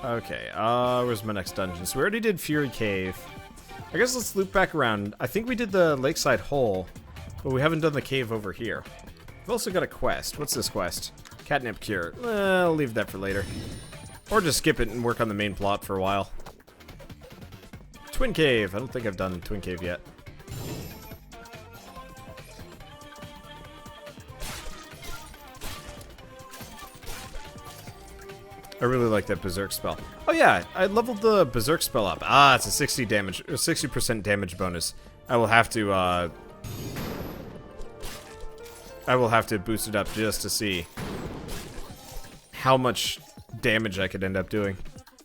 Okay, where's my next dungeon? So we already did Fury Cave. I guess let's loop back around. I think we did the Lakeside Hole, but we haven't done the cave over here. We've also got a quest. What's this quest? Catnap Cure. I'll leave that for later. Or just skip it and work on the main plot for a while. Twin Cave. I don't think I've done Twin Cave yet. I really like that Berserk spell. Oh yeah, I leveled the Berserk spell up. Ah, it's a 60% damage bonus. I will have to boost it up just to see how much damage I could end up doing.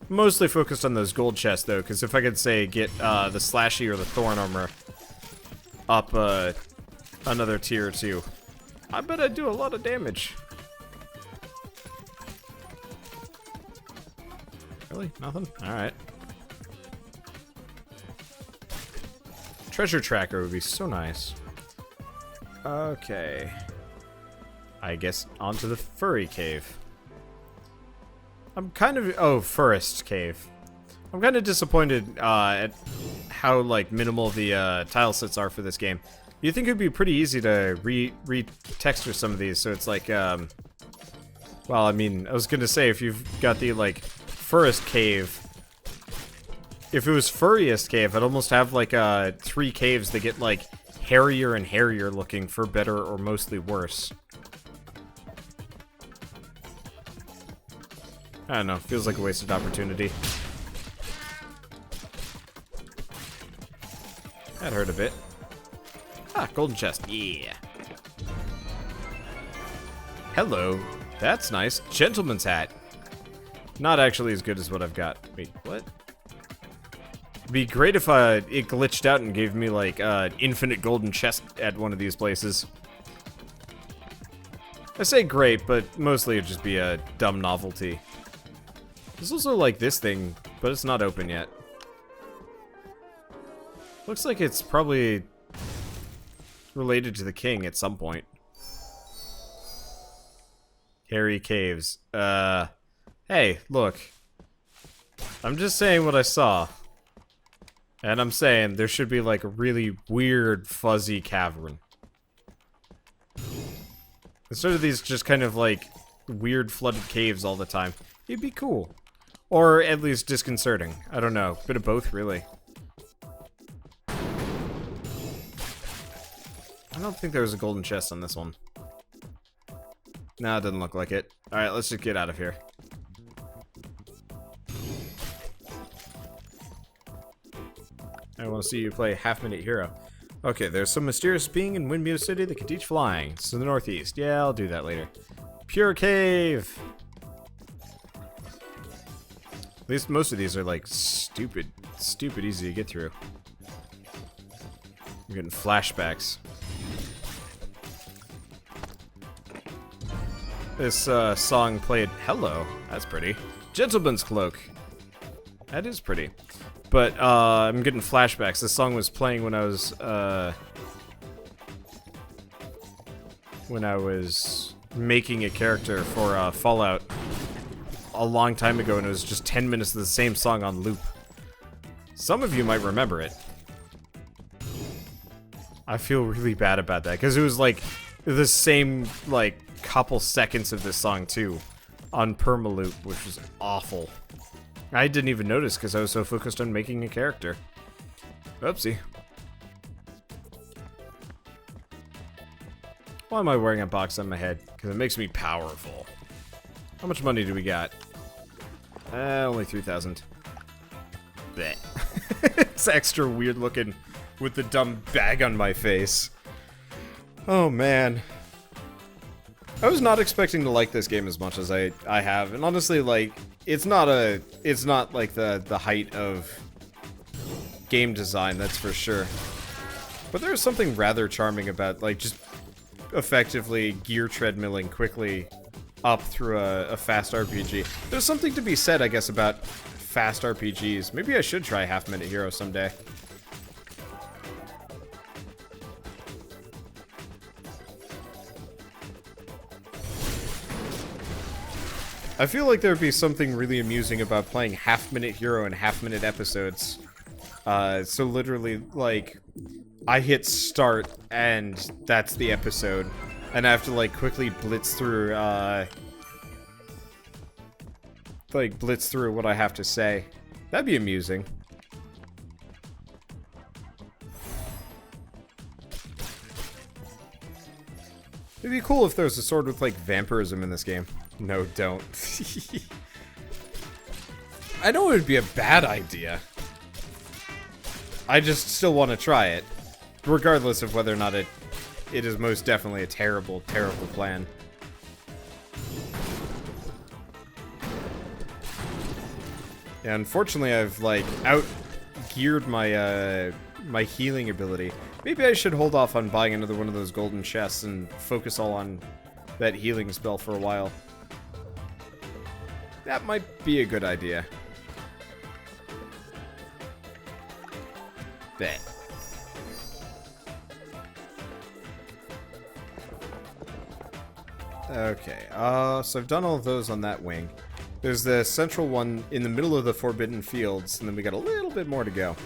Mostly focused on those gold chests though, because if I could say get the Slashy or the Thorn armor up another tier or two, I bet I'd do a lot of damage. Really? Nothing? Alright. Treasure tracker would be so nice. Okay. I guess onto the furry cave. I'm kind of... Oh, forest cave. I'm kind of disappointed at how, like, minimal the tile sets are for this game. You'd think it would be pretty easy to re-texture some of these, so it's like, well, I mean, I was gonna say, if you've got the, like, Furriest cave. If it was Furriest cave, I'd almost have like 3 caves that get like hairier and hairier looking for better or mostly worse. I don't know, feels like a wasted opportunity. That hurt a bit. Ah, golden chest, yeah. Hello, that's nice. Gentleman's hat. Not actually as good as what I've got. Wait, what? It'd be great if it glitched out and gave me, like, infinite golden chest at one of these places. I say great, but mostly it'd just be a dumb novelty. There's also, like, this thing, but it's not open yet. Looks like it's probably related to the king at some point. Hairy caves. Hey, look. I'm just saying what I saw. And I'm saying there should be like a really weird, fuzzy cavern. Instead of these just kind of like weird flooded caves all the time. It'd be cool. Or at least disconcerting. I don't know. Bit of both, really. I don't think there was a golden chest on this one. Nah, it doesn't look like it. Alright, let's just get out of here. I want to see you play Half-Minute Hero. Okay, there's some mysterious being in Windmew City that can teach flying. It's to the northeast. Yeah, I'll do that later. Pure Cave! At least most of these are like stupid easy to get through. I'm getting flashbacks. This song played. Hello, that's pretty. Gentleman's Cloak. That is pretty. But I'm getting flashbacks. This song was playing when I was making a character for Fallout a long time ago, and it was just 10 minutes of the same song on loop. Some of you might remember it. I feel really bad about that, because it was like the same like couple seconds of this song too on permaloop, which was awful. I didn't even notice because I was so focused on making a character. Oopsie. Why am I wearing a box on my head? Because it makes me powerful. How much money do we got? Only 3,000. Bet. It's extra weird looking with the dumb bag on my face. Oh man. I was not expecting to like this game as much as I have, and honestly, like, it's not like the height of game design, that's for sure. But there's something rather charming about, like, just effectively gear treadmilling quickly up through a fast RPG. There's something to be said, I guess, about fast RPGs. Maybe I should try Half-Minute Hero someday. I feel like there would be something really amusing about playing half-minute hero and half-minute episodes. So literally, like, I hit start, and that's the episode. And I have to, like, quickly blitz through, what I have to say. That'd be amusing. It'd be cool if there was a sword with, like, vampirism in this game. No, don't. I know it would be a bad idea. I just still want to try it. Regardless of whether or not it is most definitely a terrible, terrible plan. Yeah, unfortunately I've, like, out-geared my, my healing ability. Maybe I should hold off on buying another one of those golden chests and focus all on that healing spell for a while. That might be a good idea. Bet. Okay, so I've done all of those on that wing. There's the central one in the middle of the Forbidden Fields, and then we got a little bit more to go.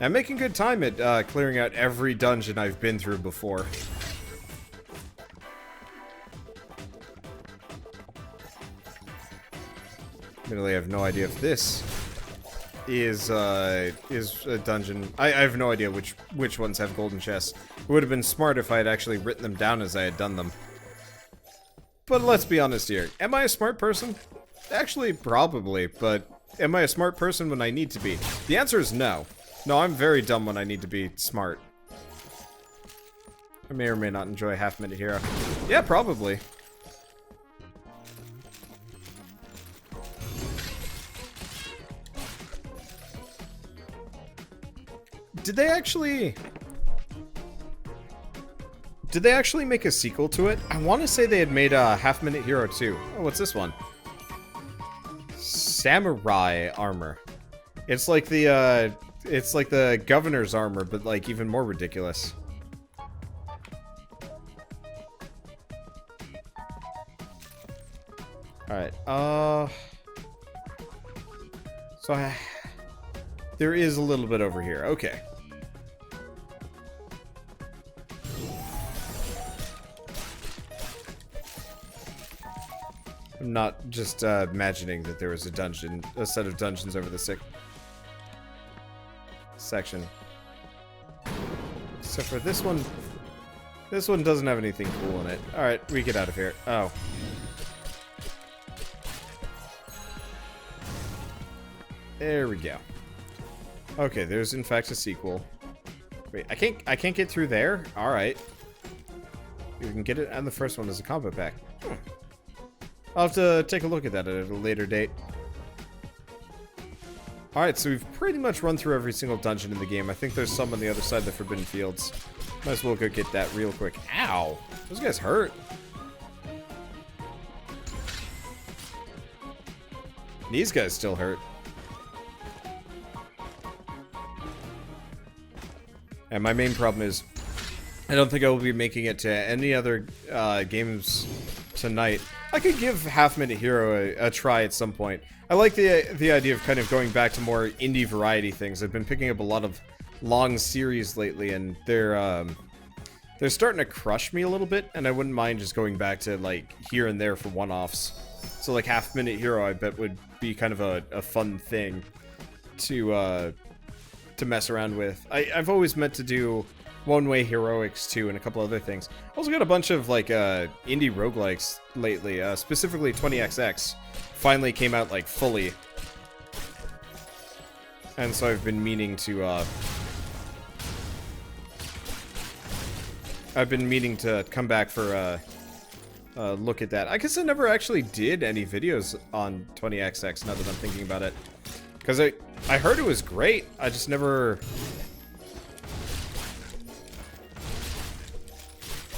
I'm making good time at clearing out every dungeon I've been through before. Admittedly, I have no idea if this is a dungeon. I have no idea which ones have golden chests. It would have been smart if I had actually written them down as I had done them. But let's be honest here. Am I a smart person? Actually, probably, but am I a smart person when I need to be? The answer is no. No, I'm very dumb when I need to be smart. I may or may not enjoy half-minute hero. Yeah, probably. Did they actually make a sequel to it? I want to say they had made a half-minute hero too. Oh, what's this one? Samurai armor. It's like the governor's armor, but like even more ridiculous. Alright, so there is a little bit over here. Okay. I'm not just imagining that there was a set of dungeons over the section. Except for this one. This one doesn't have anything cool in it. Alright, we get out of here. Oh. There we go. Okay, there's in fact a sequel. Wait, I can't get through there? Alright. You can get it on the first one as a combo pack. I'll have to take a look at that at a later date. Alright, so we've pretty much run through every single dungeon in the game. I think there's some on the other side of the Forbidden Fields. Might as well go get that real quick. Ow! Those guys hurt. These guys still hurt. And my main problem is, I don't think I will be making it to any other games tonight. I could give Half-Minute Hero a try at some point. I like the idea of kind of going back to more indie variety things. I've been picking up a lot of long series lately, and they're starting to crush me a little bit, and I wouldn't mind just going back to, like, here and there for one-offs. So, like, Half-Minute Hero, I bet, would be kind of a fun thing to mess around with. I've always meant to do One-Way Heroics too, and a couple other things. Also got a bunch of like indie roguelikes lately, specifically 20XX finally came out like fully, and so I've been meaning to come back for a look at that. I guess I never actually did any videos on 20XX now that I'm thinking about it, because I heard it was great. I just never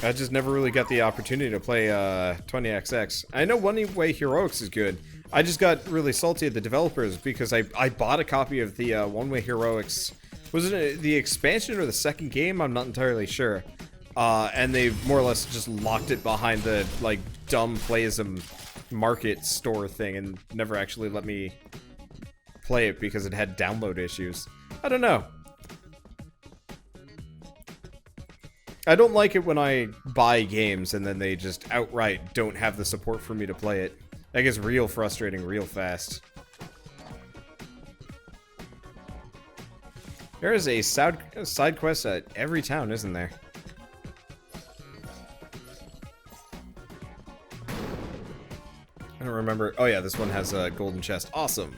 really got the opportunity to play 20XX. I know One Way Heroics is good. I just got really salty at the developers because I bought a copy of the One Way Heroics. Was it the expansion or the second game? I'm not entirely sure. And they more or less just locked it behind the like dumb playism market store thing and never actually let me play it because it had download issues. I don't know. I don't like it when I buy games and then they just outright don't have the support for me to play it. That gets real frustrating real fast. There is a side quest at every town, isn't there? I don't remember. Oh yeah, this one has a golden chest. Awesome.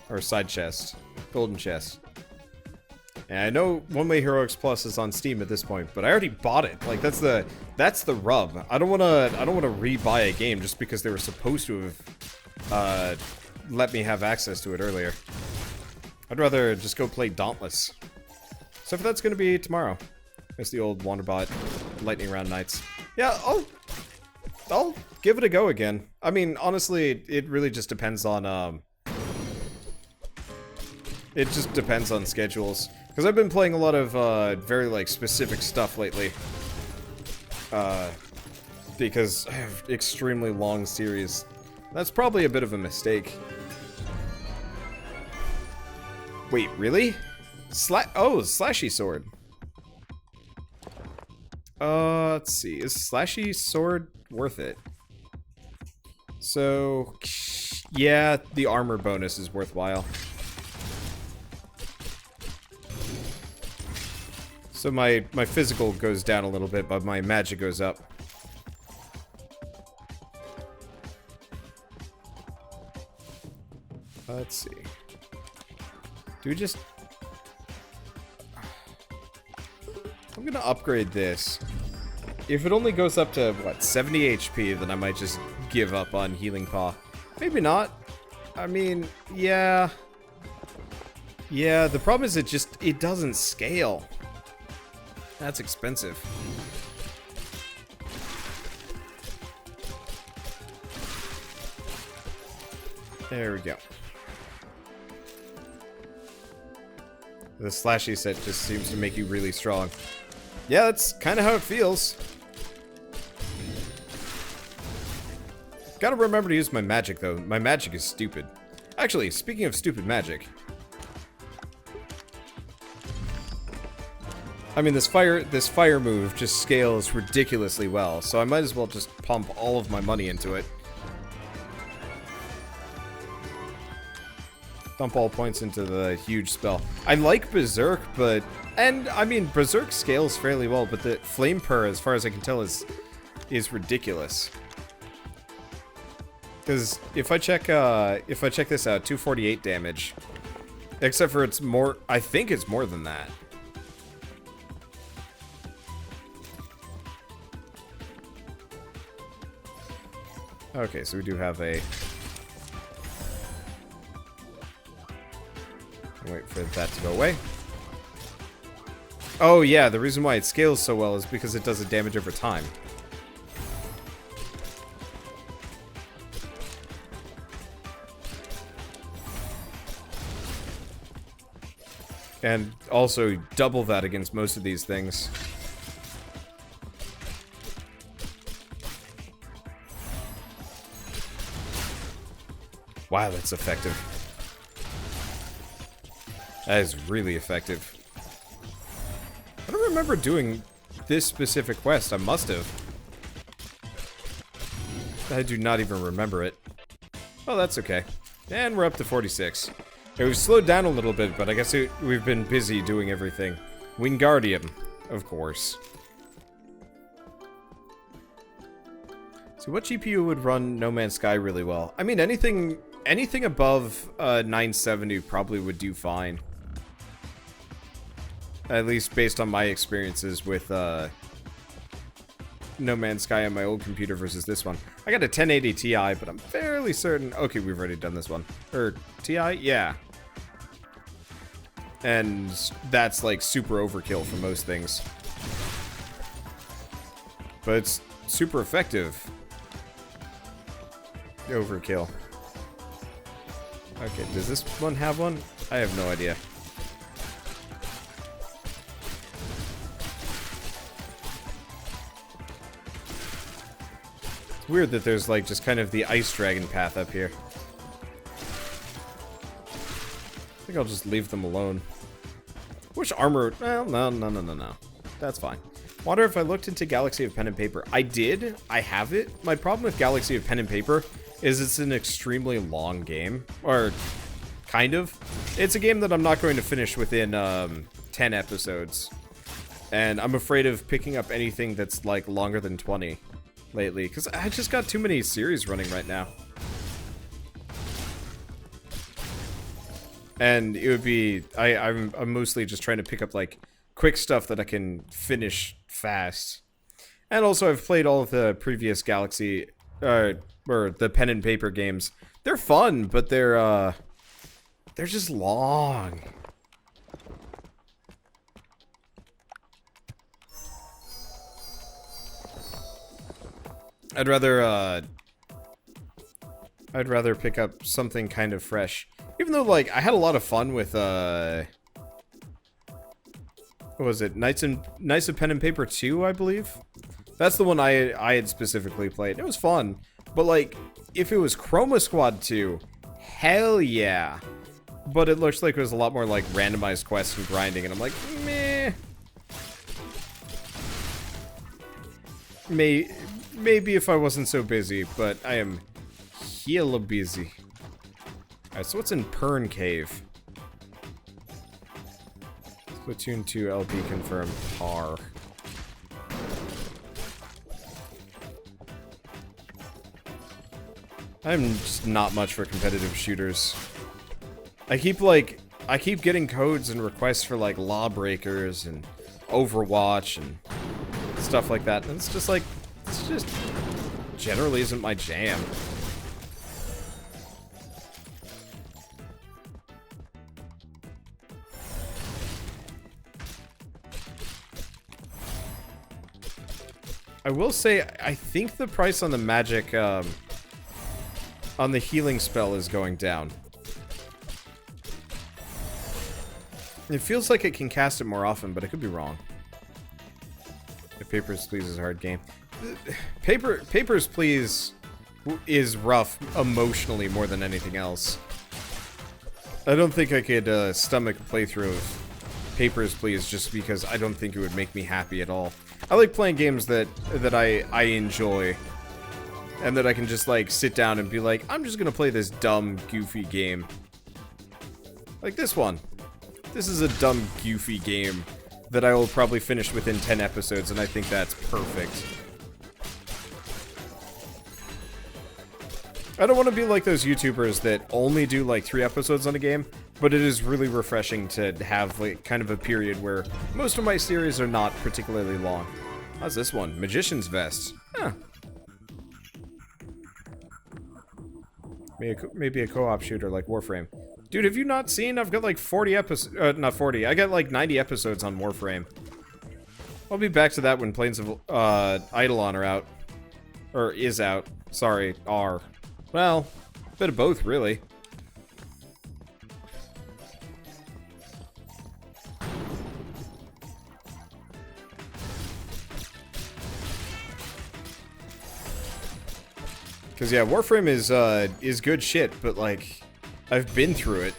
Or side chest. Golden chest. And I know One Way Heroics Plus is on Steam at this point, but I already bought it. Like that's the rub. I don't wanna re-buy a game just because they were supposed to have let me have access to it earlier. I'd rather just go play Dauntless. So if that's gonna be tomorrow. It's the old Wanderbot lightning round nights. Yeah, I'll give it a go again. I mean, honestly, it really just depends on it just depends on schedules. Because I've been playing a lot of very like specific stuff lately. Because I have extremely long series. That's probably a bit of a mistake. Wait, really? Slashy sword. Let's see. Is Slashy sword worth it? So, yeah, the armor bonus is worthwhile. So my physical goes down a little bit, but my magic goes up. Let's see. Do we just... I'm gonna upgrade this. If it only goes up to, what, 70 HP, then I might just give up on Healing Paw. Maybe not. I mean, yeah. Yeah, the problem is it doesn't scale. That's expensive. There we go. The slashy set just seems to make you really strong. Yeah, that's kind of how it feels. Gotta remember to use my magic, though. My magic is stupid. Actually, speaking of stupid magic... I mean, this fire move just scales ridiculously well, so I might as well just pump all of my money into it. Dump all points into the huge spell. I like Berserk, but... And, I mean, Berserk scales fairly well, but the Flame Purr, as far as I can tell, is ridiculous. Because if I check this out, 248 damage. Except for it's more... I think it's more than that. Okay, so we do have a... Wait for that to go away. Oh yeah, the reason why it scales so well is because it does the damage over time. And also double that against most of these things. Wow, that's effective. That is really effective. I don't remember doing this specific quest. I must have. I do not even remember it. Oh, that's okay. And we're up to 46. Okay, we've slowed down a little bit, but I guess we've been busy doing everything. Wingardium, of course. So what GPU would run No Man's Sky really well? I mean, anything above 970 probably would do fine. At least based on my experiences with No Man's Sky on my old computer versus this one. I got a 1080 Ti, but I'm fairly certain... Okay, we've already done this one. Or Ti? Yeah. And that's like super overkill for most things. But it's super effective. Overkill. Okay, does this one have one? I have no idea. It's weird that there's like just kind of the ice dragon path up here. I think I'll just leave them alone. Wish armor... Well, no. That's fine. Wonder if I looked into Galaxy of Pen and Paper. I did. I have it. My problem with Galaxy of Pen and Paper is it's an extremely long game. Or, kind of. It's a game that I'm not going to finish within 10 episodes. And I'm afraid of picking up anything that's like longer than 20 lately. Because I just got too many series running right now. And it would be... I'm mostly just trying to pick up like quick stuff that I can finish fast. And also I've played all of the previous Galaxy, or the pen and paper games. They're fun, but they're just long. I'd rather pick up something kind of fresh. Even though, like, I had a lot of fun with, what was it? Knights of Pen and Paper 2, I believe? That's the one I had specifically played. It was fun. But, like, if it was Chroma Squad 2, hell yeah. But it looks like it was a lot more, like, randomized quests and grinding, and I'm like, meh. Maybe if I wasn't so busy, but I am hella busy. Alright, so what's in Pern Cave? Splatoon 2 LP confirmed. Par. I'm just not much for competitive shooters. I keep getting codes and requests for like Lawbreakers and Overwatch and stuff like that, and it's just generally isn't my jam. I will say, I think the price on the magic, on the healing spell is going down. It feels like it can cast it more often, but I could be wrong. If Papers, Please is a hard game. Papers, Please is rough emotionally more than anything else. I don't think I could stomach a playthrough of Papers, Please just because I don't think it would make me happy at all. I like playing games that I enjoy, and that I can just like sit down and be like, I'm just gonna play this dumb, goofy game. Like this one. This is a dumb, goofy game that I will probably finish within 10 episodes, and I think that's perfect. I don't want to be like those YouTubers that only do like 3 episodes on a game, but it is really refreshing to have like kind of a period where most of my series are not particularly long. How's this one? Magician's Vest. Huh. Maybe a co-op shooter like Warframe. Dude, have you not seen? I've got like 40 episodes, not 40, I got like 90 episodes on Warframe. I'll be back to that when Plains of Eidolon are out. Or is out. Sorry, are. Well, a bit of both, really. Because, yeah, Warframe is good shit, but, like, I've been through it.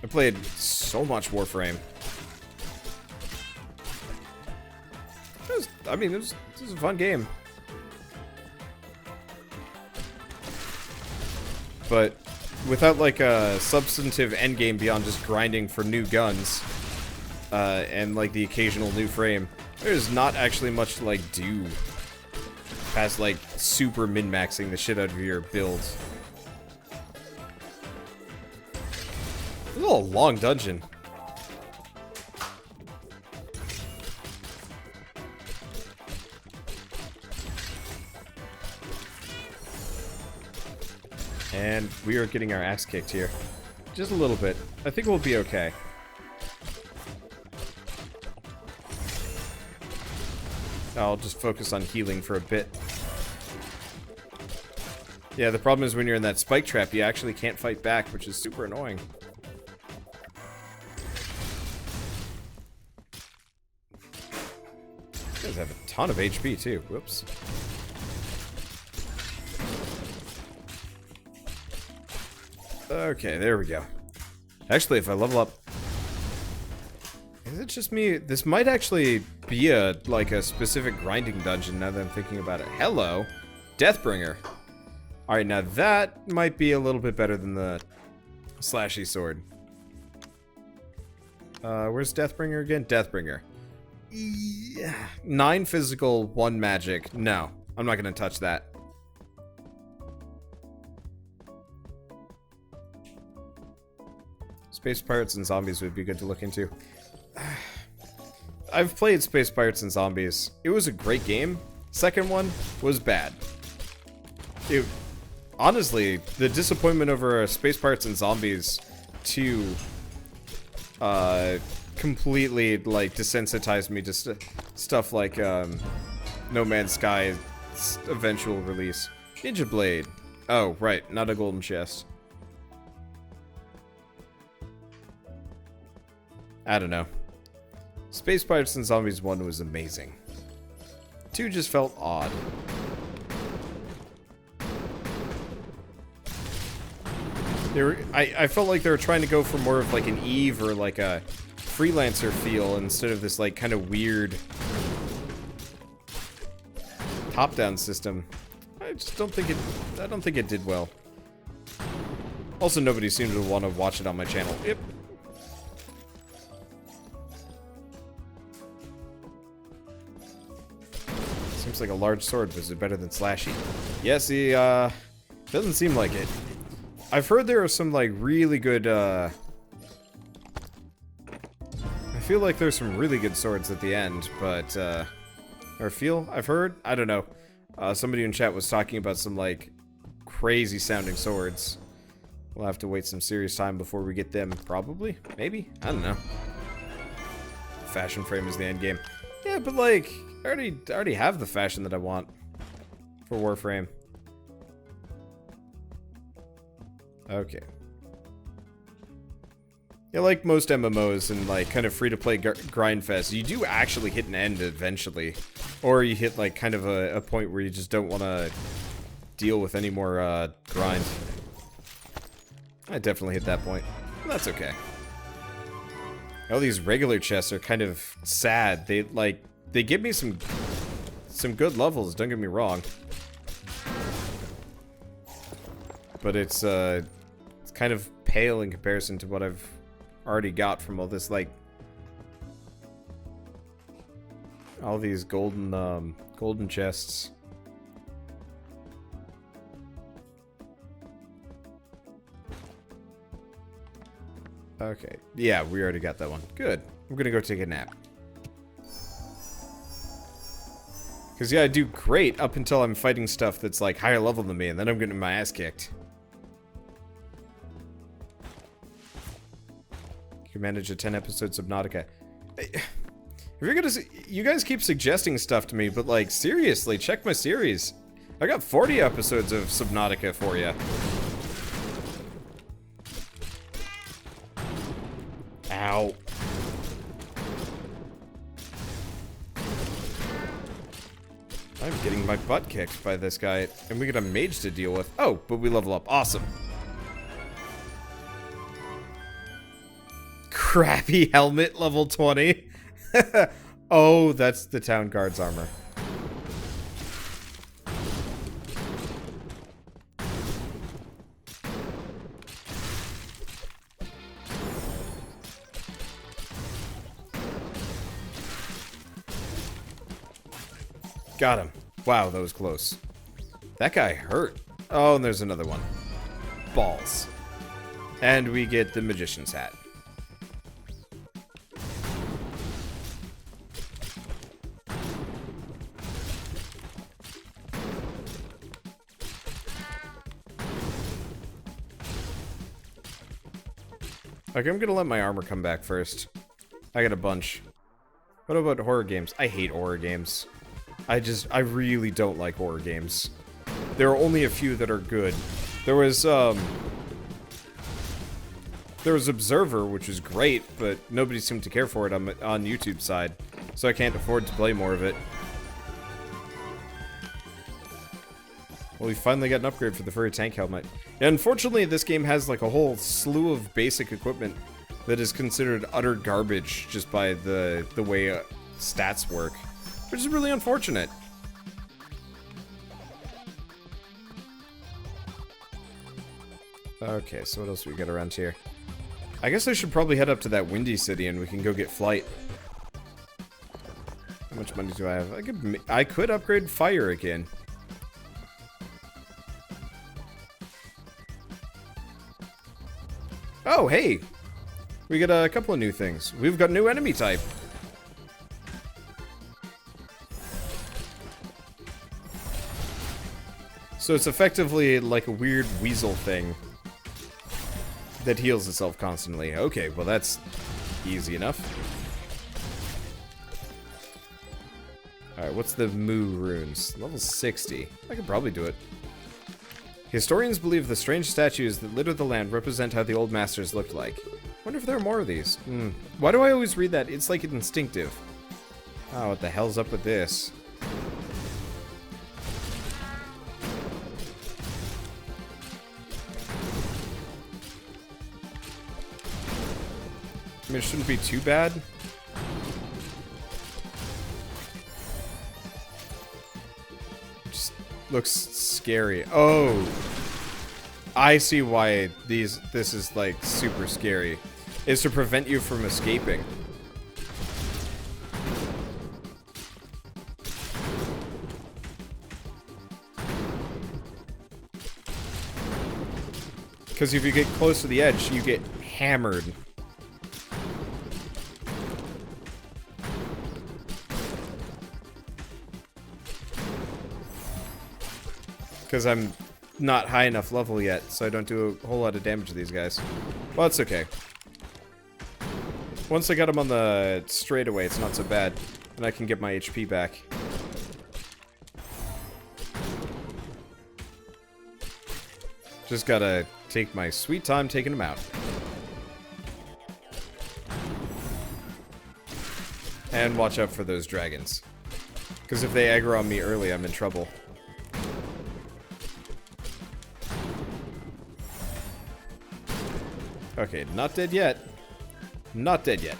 I played so much Warframe. It was a fun game. But without, like, a substantive endgame beyond just grinding for new guns, and, like, the occasional new frame, there's not actually much to, like, do past, like, super min-maxing the shit out of your builds. It's a little long dungeon. And we are getting our ass kicked here. Just a little bit. I think we'll be okay. I'll just focus on healing for a bit. Yeah, the problem is when you're in that spike trap, you actually can't fight back, which is super annoying. You guys have a ton of HP, too. Whoops. Okay, there we go. Actually, if I level up... Is it just me? This might actually be like a specific grinding dungeon now that I'm thinking about it. Hello, Deathbringer. Alright, now that might be a little bit better than the slashy sword. Where's Deathbringer again? Deathbringer. Yeah. 9 physical, 1 magic. No, I'm not gonna touch that. Space Pirates and Zombies would be good to look into. I've played Space Pirates and Zombies. It was a great game. Second one was bad. Honestly, the disappointment over Space Pirates and Zombies 2 completely, like, desensitized me to stuff like No Man's Sky's eventual release. Ninja Blade. Oh, right, not a golden chest. I don't know. Space Pirates and Zombies 1 was amazing. 2 just felt odd. I felt like they were trying to go for more of like an Eve or like a Freelancer feel instead of this like kind of weird top-down system. I just don't think it did well. Also, nobody seemed to want to watch it on my channel. Yep. Seems like a large sword, but is it better than slashy? Yes, he, doesn't seem like it. I've heard there are some, like, really good, I feel like there's some really good swords at the end, but, I've heard? I don't know. Somebody in chat was talking about some, like, crazy-sounding swords. We'll have to wait some serious time before we get them, probably? Maybe? I don't know. Fashion frame is the end game. Yeah, but, like... I already have the fashion that I want for Warframe. Okay. Yeah, like most MMOs and like kind of free-to-play grindfest, you do actually hit an end eventually. Or you hit like kind of a point where you just don't want to deal with any more grind. I definitely hit that point. That's okay. All these regular chests are kind of sad. They give me some good levels, don't get me wrong. But it's kind of pale in comparison to what I've already got from all this, like... all these golden chests. Okay, yeah, we already got that one. Good. I'm gonna go take a nap. Because, yeah, I do great up until I'm fighting stuff that's, like, higher level than me, and then I'm getting my ass kicked. You can manage a 10 episodes of Subnautica. If you're gonna... You guys keep suggesting stuff to me, but, like, seriously, check my series. I got 40 episodes of Subnautica for you. Ow. I'm getting my butt kicked by this guy, and we got a mage to deal with. Oh, but we level up. Awesome. Crappy helmet, level 20. Oh, that's the town guard's armor. Got him. Wow, that was close. That guy hurt. Oh, and there's another one. Balls. And we get the magician's hat. Okay, I'm gonna let my armor come back first. I got a bunch. What about horror games? I hate horror games. I really don't like horror games. There are only a few that are good. There was Observer, which was great, but nobody seemed to care for it on YouTube side, so I can't afford to play more of it. Well, we finally got an upgrade for the furry tank helmet. Yeah, unfortunately, this game has like a whole slew of basic equipment that is considered utter garbage just by the way stats work, which is really unfortunate. Okay, so what else do we got around here? I guess I should probably head up to that windy city and we can go get flight. How much money do I have? I could upgrade fire again. Oh, hey! We got a couple of new things. We've got new enemy type. So it's effectively like a weird weasel thing that heals itself constantly. Okay, well that's easy enough. Alright, what's the Moo runes? Level 60. I could probably do it. Historians believe the strange statues that litter the land represent how the old masters looked like. Wonder if there are more of these. Why do I always read that? It's like instinctive. Oh, what the hell's up with this? I mean, it shouldn't be too bad. It just looks scary. Oh, I see why this is like super scary. Is to prevent you from escaping. Because if you get close to the edge, you get hammered. Because I'm not high enough level yet, so I don't do a whole lot of damage to these guys. Well, it's okay. Once I got them on the straightaway, it's not so bad. And I can get my HP back. Just gotta take my sweet time taking them out. And watch out for those dragons. Because if they aggro on me early, I'm in trouble. Okay, not dead yet. Not dead yet.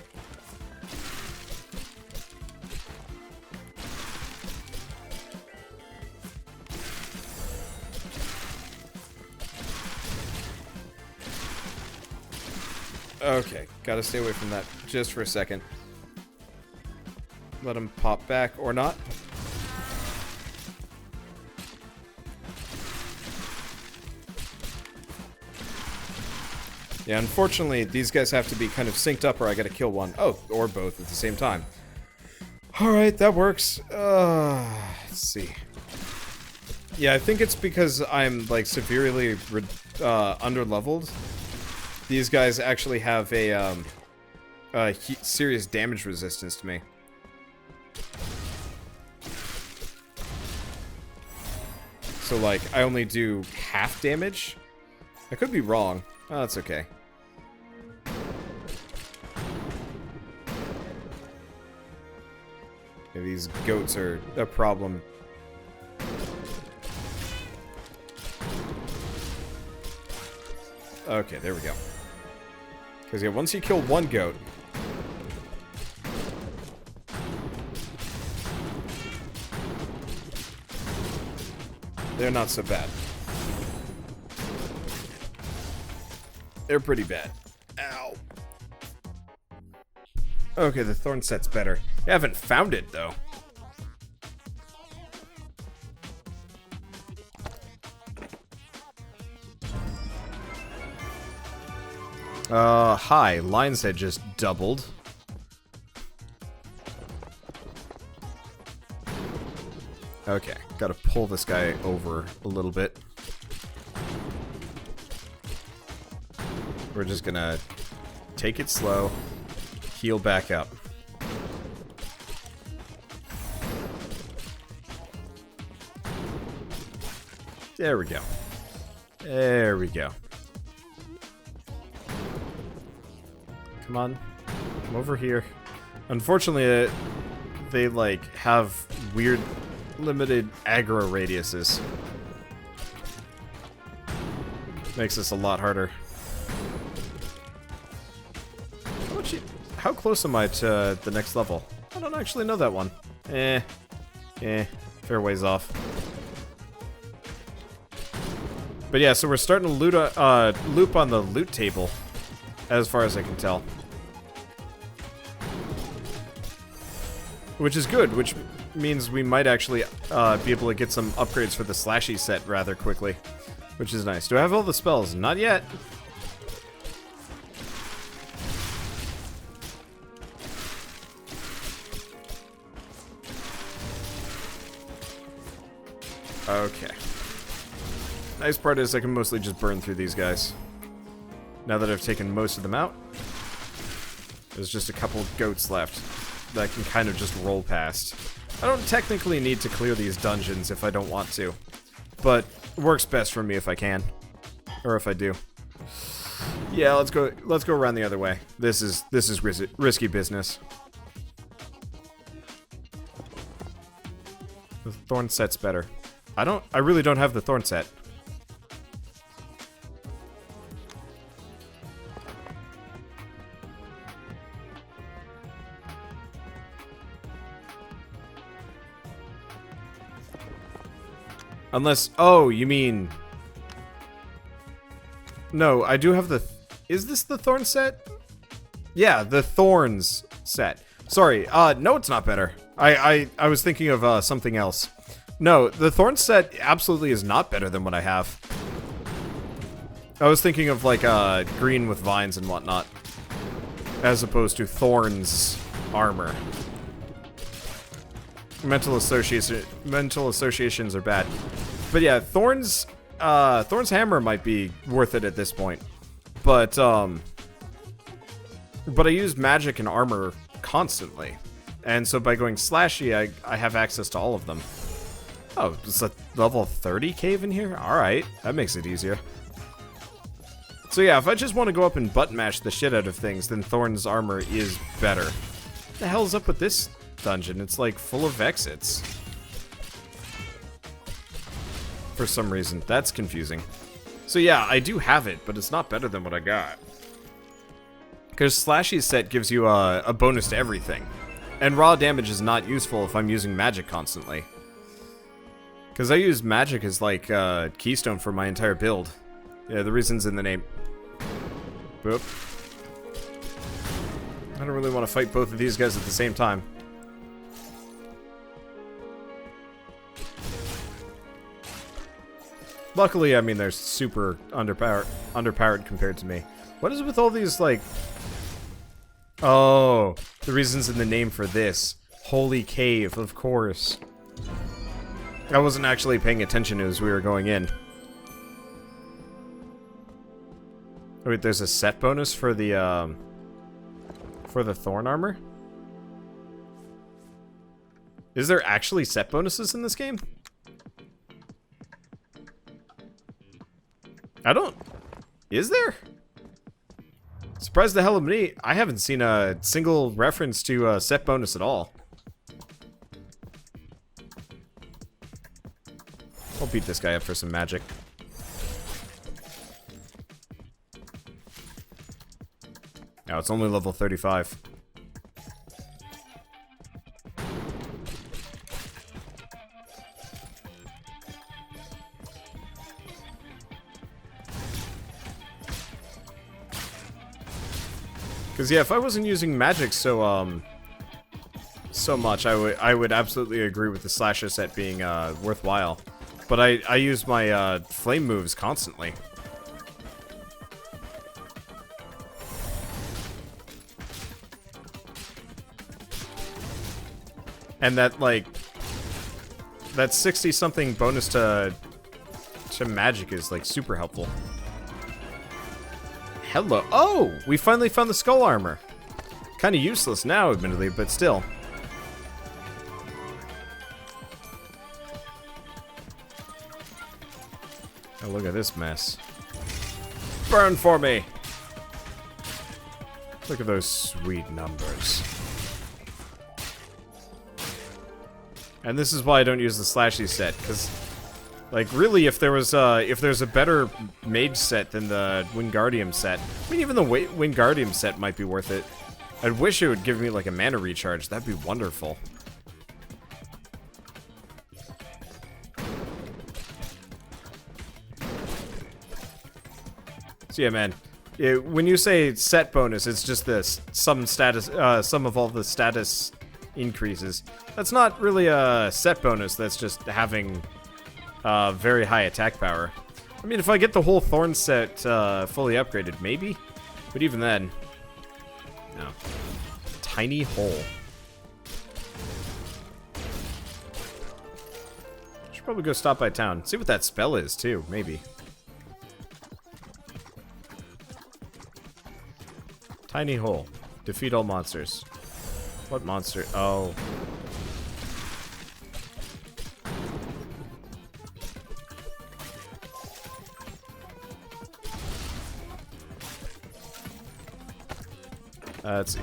Okay, gotta stay away from that just for a second. Let him pop back or not. Yeah, unfortunately, these guys have to be kind of synced up or I gotta kill one. Oh, or both at the same time. Alright, that works. Let's see. Yeah, I think it's because I'm, like, severely under-leveled. These guys actually have a serious damage resistance to me. So, like, I only do half damage? I could be wrong. Oh, that's okay. Yeah, these goats are a problem. Okay, there we go. Because, yeah, once you kill one goat... they're not so bad. They're pretty bad. Ow. Okay, the thorn set's better. I haven't found it, though. Hi. Lion's head just doubled. Okay, gotta pull this guy over a little bit. We're just gonna take it slow, heal back up. There we go. There we go. Come on. Come over here. Unfortunately, they, like, have weird, limited aggro radiuses. Makes this a lot harder. How close am I to the next level? I don't actually know that one. Fair ways off. But yeah, so we're starting to loop on the loot table, as far as I can tell. Which is good, which means we might actually be able to get some upgrades for the slashy set rather quickly. Which is nice. Do I have all the spells? Not yet. Okay. Nice part is I can mostly just burn through these guys. Now that I've taken most of them out, there's just a couple goats left that I can kind of just roll past. I don't technically need to clear these dungeons if I don't want to, but it works best for me if I can, or if I do. Yeah, let's go around the other way. This is risky business. The thorn set's better. I really don't have the thorn set. Unless, oh, you mean... No, I do have the... Is this the thorn set? Yeah, the thorns set. Sorry, no, it's not better. I was thinking of something else. No, the thorn set absolutely is not better than what I have. I was thinking of like green with vines and whatnot, as opposed to thorns armor. Mental associations are bad, but yeah, thorns hammer might be worth it at this point. But I use magic and armor constantly, and so by going slashy, I have access to all of them. Oh, it's a level 30 cave in here? Alright, that makes it easier. So yeah, if I just want to go up and button mash the shit out of things, then Thorn's armor is better. What the hell's up with this dungeon? It's like full of exits. For some reason, that's confusing. So yeah, I do have it, but it's not better than what I got. Because Slashy's set gives you a bonus to everything. And raw damage is not useful if I'm using magic constantly. Because I use magic as like keystone for my entire build. Yeah, the reason's in the name. Boop. I don't really want to fight both of these guys at the same time. Luckily, I mean, they're super underpowered compared to me. What is it with all these, like... Oh, the reason's in the name for this. Holy Cave, of course. I wasn't actually paying attention as we were going in. Oh, wait, there's a set bonus for the thorn armor? Is there actually set bonuses in this game? I don't... Is there? Surprised the hell of me. I haven't seen a single reference to set bonus at all. I'll beat this guy up for some magic. Now it's only level 35. Because yeah, if I wasn't using magic so much, I would absolutely agree with the slasher set being worthwhile. But I use my flame moves constantly. And that, like, that 60-something bonus to magic is, like, super helpful. Hello. Oh! We finally found the skull armor. Kind of useless now, admittedly, but still. Oh, look at this mess. Burn for me! Look at those sweet numbers. And this is why I don't use the slashy set, because Like, really, if there's a better mage set than the Wingardium set, I mean, even the Wingardium set might be worth it. I wish it would give me, like, a mana recharge. That'd be wonderful. So yeah, man. When you say set bonus, it's just this sum of all the status increases. That's not really a set bonus. That's just having very high attack power. I mean, if I get the whole Thorn set fully upgraded, maybe. But even then, no. Tiny hole. Should probably go stop by town. See what that spell is too. Maybe. Tiny hole. Defeat all monsters. What monster? Oh. Let's see.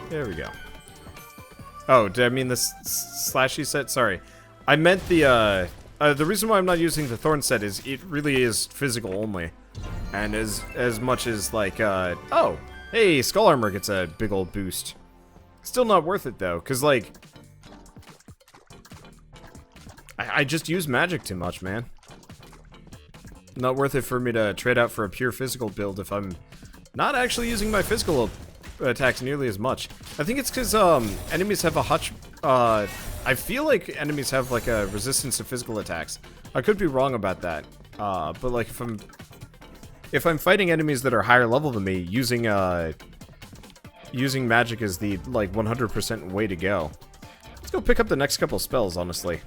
There we go. Oh, did I mean the slashy set? Sorry. I meant the reason why I'm not using the Thorn set is it really is physical only. And as much as, like, oh, hey, Skull Armor gets a big old boost. Still not worth it, though, because, like, I just use magic too much, man. Not worth it for me to trade out for a pure physical build if I'm not actually using my physical attacks nearly as much. I think it's because, enemies have a hutch, I feel like enemies have, like, a resistance to physical attacks. I could be wrong about that, but, like, if I'm fighting enemies that are higher level than me, using magic is the, like, 100% way to go. Let's go pick up the next couple spells, honestly.